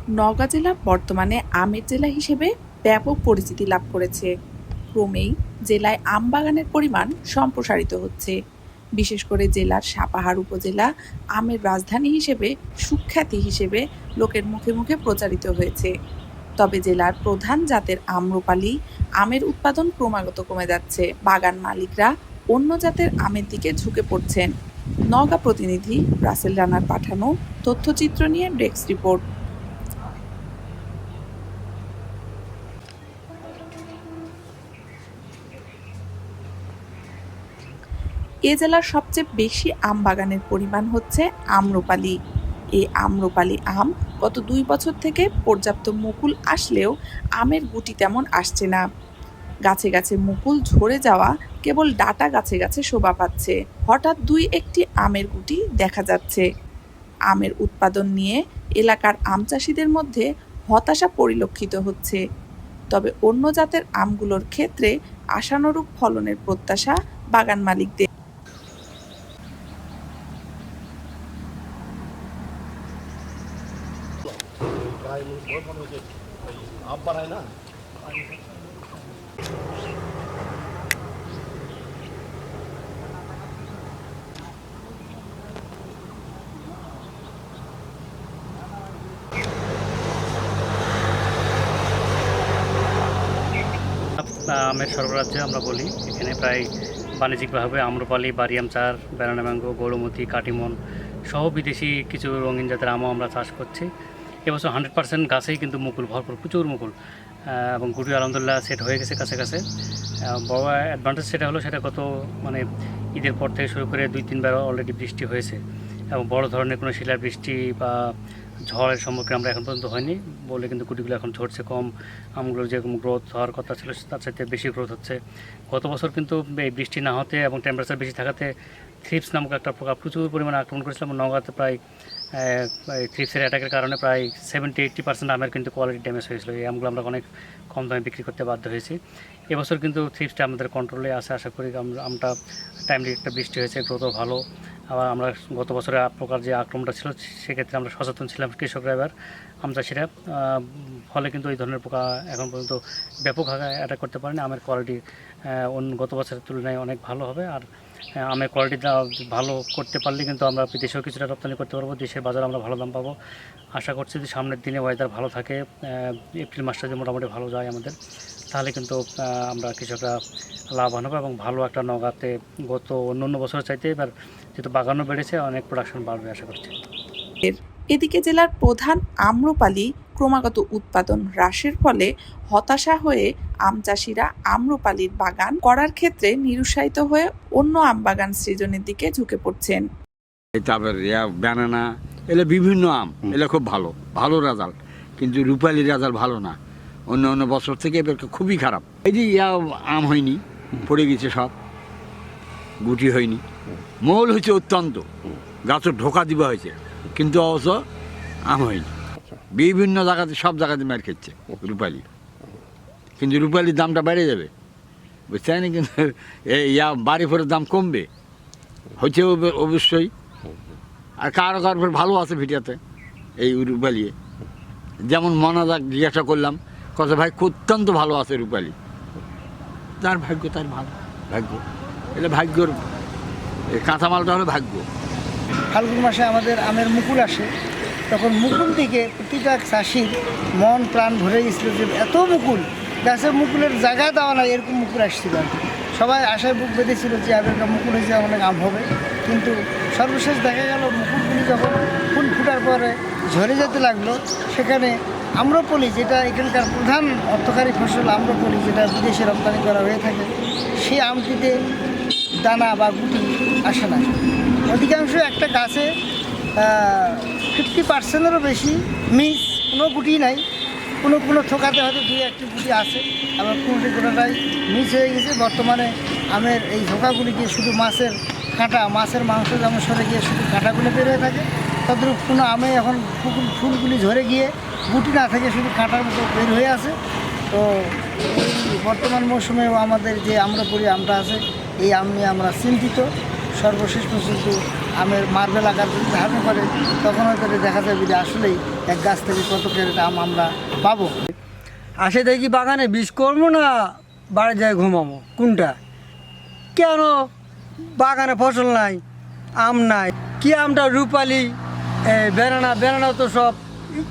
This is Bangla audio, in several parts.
নওগাঁ জেলা বর্তমানে আমের জেলা হিসেবে ব্যাপক পরিচিতি লাভ করেছে। ক্রমেই জেলায় আম বাগানের পরিমাণ সম্প্রসারিত হচ্ছে। বিশেষ করে জেলার সাপাহার উপজেলা আমের রাজধানী হিসেবে সুখ্যাতি হিসেবে লোকের মুখে মুখে প্রচারিত হয়েছে। তবে জেলার প্রধান জাতের আম্রপালি আমের উৎপাদন ক্রমাগত কমে যাচ্ছে। বাগান মালিকরা অন্য জাতের আমের দিকে ঝুঁকে পড়ছেন। নওগাঁ প্রতিনিধি রাসেল রানার পাঠানো তথ্যচিত্র নিয়ে ডেস্ক রিপোর্ট। এ জেলার সবচেয়ে বেশি আম বাগানের পরিমাণ হচ্ছে আম্রপালি। এই আম্রপালি আম গত 2 বছর থেকে পর্যাপ্ত মুকুল আসলেও আমের গুটি তেমন আসছে না। গাছে গাছে মুকুল ঝরে যাওয়া, কেবল ডাটা গাছে গাছে শোভা পাচ্ছে। হঠাৎ 2-1টি আমের গুটি দেখা যাচ্ছে। আমের উৎপাদন নিয়ে এলাকার আম চাষিদের মধ্যে হতাশা পরিলক্ষিত হচ্ছে। তবে অন্য জাতের আমগুলোর ক্ষেত্রে আশানুরূপ ফলনের প্রত্যাশা বাগান মালিকদের। আমের সর্বরাজ্য আমরা বলি। এখানে প্রায় বাণিজ্যিকভাবে আম্রপালি, বারিয়াম চার, ব্যানানা ম্যাঙ্গো, গৌরমতি, কাটিমন সহ বিদেশি কিছু রঙিন জাতের আমও আমরা চাষ করছি। এবছর 100% গাছেই কিন্তু মুকুল ভরপুর, প্রচুর মুকুল, এবং গুটি আলহামদুলিল্লাহ সেট হয়ে গেছে কাছে কাছে। বড় অ্যাডভান্টেজ সেটা হলো, সেটা গত ঈদের পর থেকে শুরু করে 2-3 বার অলরেডি বৃষ্টি হয়েছে, এবং বড় ধরনের কোনো শিলার বৃষ্টি বা ঝড়ের সম্মুখীন আমরা এখন পর্যন্ত হয়নি বলে কিন্তু গুটিগুলো এখন ঝরছে কম। আমগুলোর যেরকম গ্রোথ হওয়ার কথা ছিল তার সাথে বেশি গ্রোথ হচ্ছে। গত বছর কিন্তু এই বৃষ্টি না হতে এবং টেম্পারেচার বেশি থাকাতে থ্রিপস নামক একটা পোকা প্রচুর পরিমাণে আক্রমণ করেছিলাম। নওগাঁতে প্রায় থ্রিপসের অ্যাটাকের কারণে প্রায় 70-80% আমের কিন্তু কোয়ালিটি ড্যামেজ হয়েছিল। এই আমগুলো আমরা অনেক কম দামে বিক্রি করতে বাধ্য হয়েছি। এবছর কিন্তু থ্রিপসটা আমাদের কন্ট্রোলে আছে। আশা করি আমটা টাইমলি একটা বৃষ্টি হয়েছে, গ্রোথও ভালো। আবার আমরা গত বছরে পোকার যে আক্রমণটা ছিল সেক্ষেত্রে আমরা সচেতন ছিলাম কৃষকরা, এবার আম চাষিরা, ফলে কিন্তু এই ধরনের পোকা এখন পর্যন্ত ব্যাপক আকারে অ্যাটাক করতে পারেনি। আমের কোয়ালিটি গত বছরের তুলনায় অনেক ভালো হবে। আর আমের কোয়ালিটিটা ভালো করতে পারলে কিন্তু আমরা বিদেশেও কিছুটা রপ্তানি করতে পারবো, দেশের বাজারে আমরা ভালো দাম পাবো। আশা করছি যে সামনের দিনে ওয়েদার ভালো থাকে, এপ্রিল মাসটা যদি মোটামুটি ভালো যায় আমাদের, তাহলে কিন্তু আমরা কৃষকরা লাভবান হবে এবং ভালো একটা নওগাঁতে গত অন্য বছরের চাইতে এবার যেহেতু বাগানও বেড়েছে, অনেক প্রোডাকশন বাড়বে আশা করছি। এদিকে জেলার প্রধান আম্রপালি ক্রমাগত উৎপাদন হ্রাসের ফলে হতাশা হয়ে আম চাষিরা আম্রপালির বাগান করার ক্ষেত্রে নিরুৎসাহিত হয়ে অন্য আম বাগান সৃজনের দিকে ঝুঁকে পড়ছেন। তারপর ব্যানানা, এগুলো বিভিন্ন আম, এগুলো খুব ভালো ভালো রেজাল্ট, কিন্তু রূপালি রেজাল্ট ভালো না। অন্য অন্য বছর থেকে এবার খুবই খারাপ। এই যে আম হয়নি, পড়ে গেছে সব, গুটি হয়নি, মৌল হয়েছে অত্যন্ত, গাছের ঢোকা দিবা হয়েছে, কিন্তু অবশ্য আম হয়নি। বিভিন্ন জায়গাতে, সব জায়গাতে মার খেচ্ছে রূপালি, কিন্তু রূপালির দামটা বেড়ে যাবে, বুঝতে না? কিন্তু বাড়ি ফেরার দাম কমবে হচ্ছে অবশ্যই। আর কারো কারো ভালো আছে ভিডিওতে এই রূপালি, যেমন মনাদাক জিজ্ঞাসা করলাম, কথা ভাই অত্যন্ত ভালো আছে রূপালি। তার ভাগ্য, তার ভালো ভাগ্য, এটা ভাগ্যর কাঁচামালটা হলো ভাগ্য। ফাল্গুন মাসে আমাদের আমের মুকুল আসে, তখন মুকুল দিকে প্রতিটা চাষির মন প্রাণ ভরে গেছিল যে এত মুকুল, গাছে মুকুলের জায়গা দেওয়া নাই, এরকম মুকুল আসছিল। সবাই আশায় বুক বেঁধেছিল যে একটা মুকুল হয়েছে, অনেক আম হবে। কিন্তু সর্বশেষ দেখা গেল মুকুলগুলি যখন ফুল ফুটার পরে ঝরে যেতে লাগলো, সেখানে আম্রপলি, যেটা এখানকার প্রধান অর্থকারী ফসল আম্রপলি, যেটা বিদেশে রপ্তানি করা হয়ে থাকে, সেই আমটিতে দানা বা গুটি আসে না। অধিকাংশ একটা গাছে 50%-এরও বেশি মিস, কোনো গুটি নাই। কোনো কোনো থোকাতে হয়তো 2-1টি গুটি আছে, আবার কোনোটাই মিস হয়ে গেছে। বর্তমানে আমের এই ধোকাগুলিকে শুধু মাছের কাঁটা, মাছের মাংস যেমন সরে গিয়ে শুধু কাঁটাগুলো বের হয়ে থাকে, তদ্রূপ কোনো আমে এখন ফুলগুলি ঝরে গিয়ে গুটি না থেকে শুধু কাঁটার মতো বের হয়ে আছে। তো এই বর্তমান মৌসুমেও আমাদের যে আম্রপলি আমটা আছে, এই আম নিয়ে আমরা চিন্তিত। সর্বশেষ পর্যন্ত আমের মার্বেল আকার যদি ধারণ করে তখন হয়তো দেখা যাবে যে আসলেই এক গাছ থেকে কত ক্যারেট আম আমরা পাবো। আসে দেখি বাগানে বীজ করবো না বাড়ি যায় ঘুমাবো, কোনটা? কেন বাগানে ফসল নাই, আম নাই? কি আমটা রূপালি, বেনানা তো সব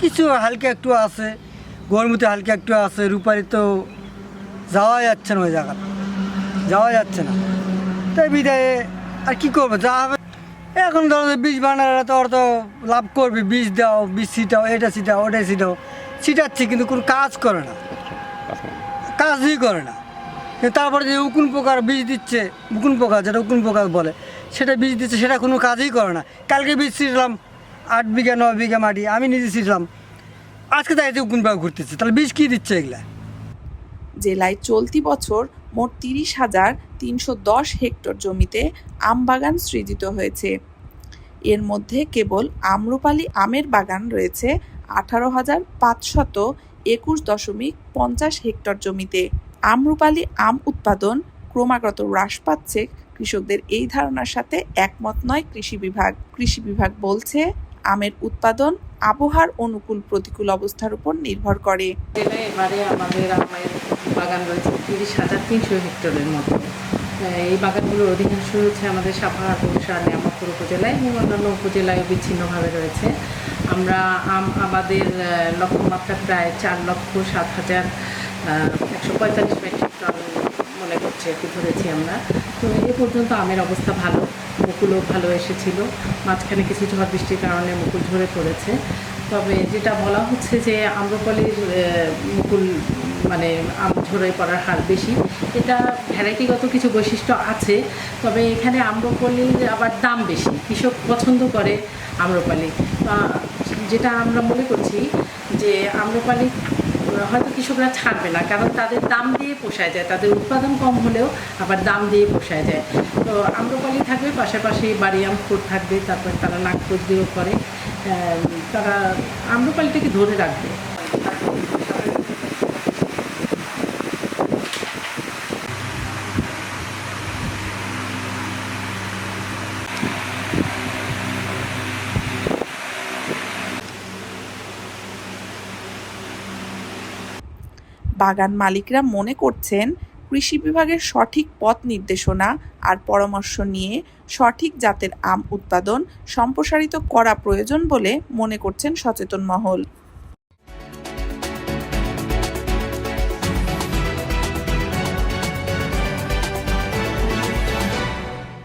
কিছু হালকা একটু আছে, গরমুতে হালকা একটু আছে, রূপালি তো যাওয়া যাচ্ছে না, ওই জায়গাটা যাওয়া যাচ্ছে না। তাই বিদায়ে আর কি করবো, যা হবে এখন ধরো বীজ বানারা তো ওরা তো লাভ করবে, বীজ দাও, বীজ ছিটাও, এটা ছিটাও, ওটাই ছিটাও, ছিটাচ্ছি কিন্তু কোনো কাজ করে না, কাজই করে না। তারপরে যে উকুন পোকার বীজ দিচ্ছে, উকুন পোকা যেটা উকুন পোকা বলে সেটা বীজ দিচ্ছে, সেটা কোনো কাজই করে না। কালকে বীজ ছিটলাম 8 বিঘা 9 বিঘা মাটি, আমি নিজে ছিটলাম, আজকে তাই যে উকুন পোকা ঘুরতেছে, তাহলে বীজ কী দিচ্ছে এগুলা? জেলায় চলতি বছর মোট 30,310 হেক্টর জমিতে আম বাগান সৃজিত হয়েছে। এর মধ্যে কেবল আম্রপালি আমের বাগান রয়েছে 18,521.50 হেক্টর জমিতে। আম্রপালি আম উৎপাদন ক্রমাগত হ্রাস পাচ্ছে, কৃষকদের এই ধারণার সাথে একমত নয় কৃষি বিভাগ। কৃষি বিভাগ বলছে, আমের উৎপাদন আবহাওয়ার অনুকূল প্রতিকূল অবস্থার উপর নির্ভর করে। জেলায় এবারে আমাদের আমের বাগান রয়েছে 30,300 হেক্টরের মতো। এই বাগানগুলোর অধিকাংশ হচ্ছে আমাদের সাভার, বরিশাল, নিয়ামতপুর উপজেলায় এবং অন্যান্য উপজেলায় বিচ্ছিন্নভাবে রয়েছে। আমরা আম আমাদের লক্ষ্যমাত্রা প্রায় 4,07,145 মেট্রিক টন মনে করছে একটু ধরেছি আমরা। তো এ পর্যন্ত আমের অবস্থা ভালো, মুকুলও ভালো এসেছিল। মাঝখানে কিছু ঝড় বৃষ্টির কারণে মুকুল ঝরে পড়েছে। তবে যেটা বলা হচ্ছে যে আম্রপালির মুকুল মানে আম ঝরে পড়ার হার বেশি, এটা ভ্যারাইটিগত কিছু বৈশিষ্ট্য আছে। তবে এখানে আম্রপালির আবার দাম বেশি, কৃষক পছন্দ করে আম্রপালি। যেটা আমরা মনে করছি যে আম্রপালি হয়তো কৃষকরা ছাড়বে না, কারণ তাদের দাম দিয়ে পোষায় যায়, তাদের উৎপাদন কম হলেও আবার দাম দিয়ে পোষায় যায়। তো আম্রপালি থাকবে, পাশাপাশি বাড়ি আম ফুড থাকবে, তারপর তারা নাকপত্রিও করে, তারা আম্রপালিটাকে ধরে রাখবে। বাগান মালিকরা মনে করছেন, কৃষি বিভাগের সঠিক পথ নির্দেশনা আর পরামর্শ নিয়ে সঠিক জাতের আম উৎপাদন সম্প্রসারিত করা প্রয়োজন বলে মনে করছেন সচেতন মহল।